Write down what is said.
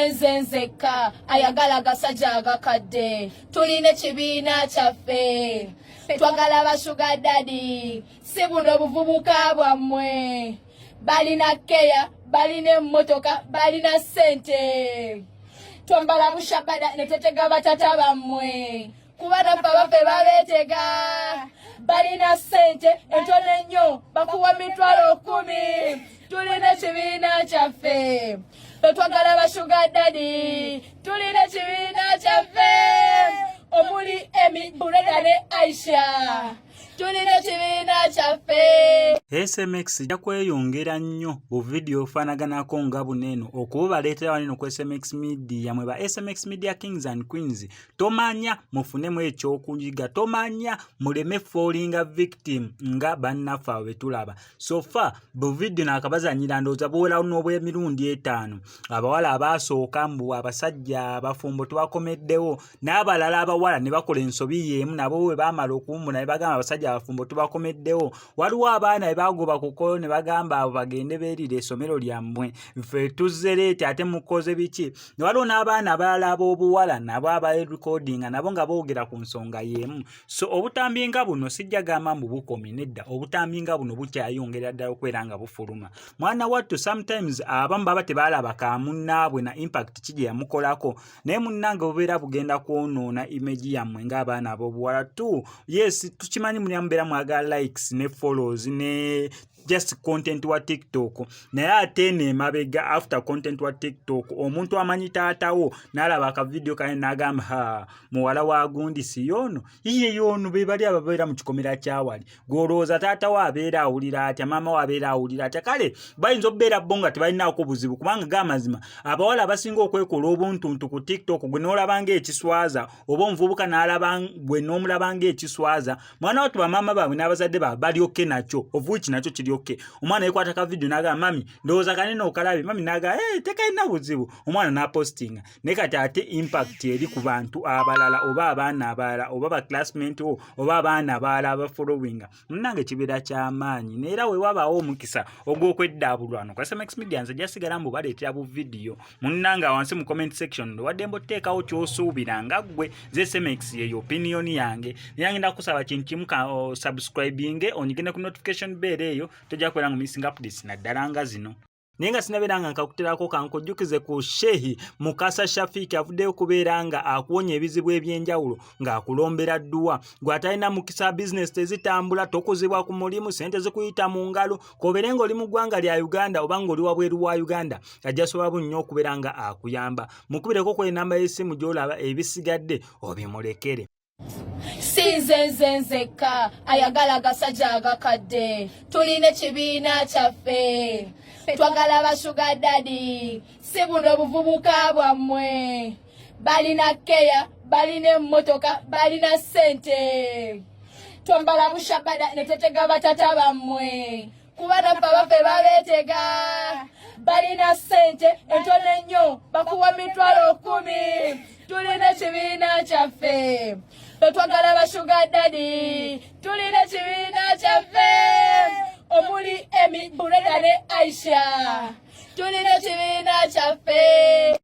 Nzeka ayagala gasajja agakadde tulina ekibiina kyaffe twagala bashuga dadi si buno buvubuka bwammwe balina keya balina emmotoka balina sente twambala bushabada ne tetega batata bammwe kubana baffe babeetega balina sente entone nnyo bakuwa mitwalo 10 tulina ekibiina kyaffe twagala bashuga dadi tulina ekibiina kyaffe omuli Emi Bureda ne Aisha tulina ekibiina kyaffe. SMX jakweyongera nnyo bu video fanaganako nga buneno okubaleetera waneno ku SMX Media mwe ba SMX Media Kings and Queens tomanya mufunemu ekyokuyiga tomanya muleme fallinga victim nga bannafa betulaba so far bu video nakabazanyira ndoza bola n'obwe mirundi 5 abawala abasooka mbu abasajja abafumbo tubakomeddewo n'abalala abawala ne bakola ensobi yemu nabo we bamala okuwumula ne bagamba abasajja abafumbo tubakomeddewo waliwo abaana bagoba kuko ne bagamba abo bagende beerire essomero lyammwe ffe tuzzereete ate mukoze biki ne waliwo n'abaana abalala ab'obuwala nabo abarecordinga nabo nga boogera ku nsonga y'emu so obutambi nga buno sijja gamba mbu bukomi nedda obutambi nga buno bukyayongera ddala okubeera nga bufuluma mwana wattu sometimes abamu baba tebaalaba ka munnaabwe na impact kigi yamukolako naye munnange bubeera bugenda kwonoona image yammwe ng'abaana ab'obuwala tu yes tukimanyi mulyamubeera mwagala likes ne follows ne just content wa TikTok naye ate ne mabega after content wa TikTok omuntu amanyi taatawo n'alaba aka video kane n'agamba ha muwala wa gundi si yono iye yono be bali ababeera mu kikomera kyawali golooza taatawo abeera awulira atya maama we abeera awulira atya kale bayinza obbeera bonga tebalinaako buzibu kubanga g'amazima abawala abasinga okwekola obuntuntu ku TikTok gwe n'olabanga ekiswaza oba omuvubuka n'alaba gwe n'omulabanga ekiswaza mwana wattu bamaama baabwe n'abazadde baabwe balyoke nakyo ovuki nakyo kiri okay omwana yekwata ka video naga mami ndoza kanene okalabe mami naga tekaina buzibu omwana na postinga ne kati ate impact eri ku bantu abalala oba abaana abalala oba ba classmate oba abaana abalala aba following munange kibira kya maanyi neera we wabaawo omukisa ogw'okweddabulwano kwa SMX Media nze jasigala mbu baleetera bu video munange wansi mu comment section wadde mbo teekawo ky'osuubira nga ggwe ze SMX ye opinion yange nangenda kusaba kintu kimu ka subscribing onyigene ku notification bell eyo tojja kwera ngu missing updates na ddala zino nenga sinaberanga nkakuterako kankojjukize ku Shehi Mukasa Shafiki avuddeyo kubeera nga akuwonya ebizibu ebyenjawulo ng'akulombera dduwa gwatalina mukisa business tezitambula tokuzibwa ku mulimu sente zikuyita mu ngalo koberenga oli mu ggwanga lya Uganda oba ng'oli wabweru wa Uganda ajja sobola nnyo okubeera nga akuyamba mukubireko ku enamba y'essimu gy'olaba ebisigadde obimulekere. Nzeka ayagala gasajja agakadde tulina ekibiina kyaffe twagala bashuga dadi si buno buvubuka bwammwe balina keya balina emmotoka balina sente twambala bushabada ne tetega batata bammwe kubana baffe babeetega balina sente entone nnyo bakuwa mitwalo 10 tulina ekibiina kyaffe twagala bashuga dadi tulina ekibiina kyaffe omuli Emi Bureda ne Aisha tulina ekibiina kyaffe.